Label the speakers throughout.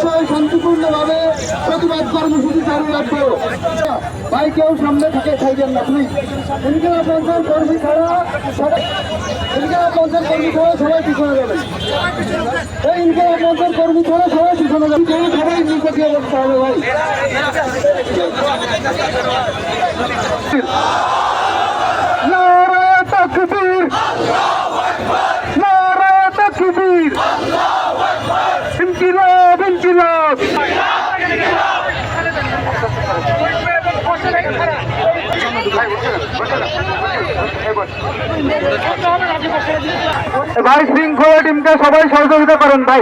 Speaker 1: অবশ্যই শান্তিপূর্ণভাবে প্রতিবাদ কর্মসূচি চালু রাখবো। ভাই কেউ সামনে থেকে থাকবেন না প্লিজ। ইনকিলাব মঞ্চের কর্মী ছাড়া ইনকিলাব মঞ্চের কর্মী ছাড়া সবাই পিছনে যাবেন। এই ইনকিলাব মঞ্চের কর্মী ছাড়া সবাই পিছনে যাবেন। সবাই নিচে দিয়ে বসতে হবে ভাই। নারে তাকবীর, নারে তাকবীর, ইনকিলাব ইনকিলাব। ভাই শৃঙ্খলা টিমকে সবাই সহযোগিতা করেন ভাই।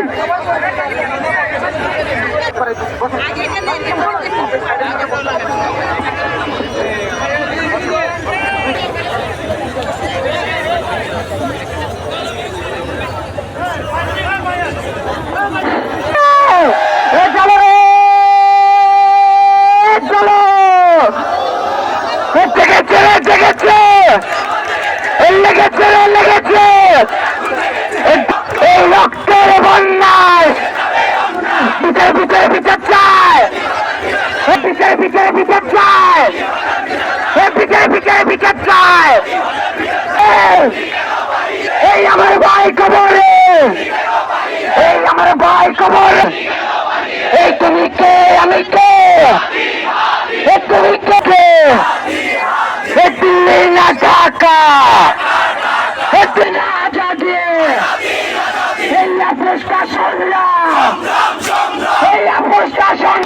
Speaker 1: এই রক্তের বন্যায় বিচার বিচার বিচার চায়, বিচার বিচার বিচার চায়, বিচার বিচার বিচার চায়। এই আমার ভাই কবরে, এই আমার ভাই কবরে। এই তুমি কে, আমি কে, তুমি কে, দিল্লি না ঢাকা, এই প্রশাসন, এই প্রশাসন।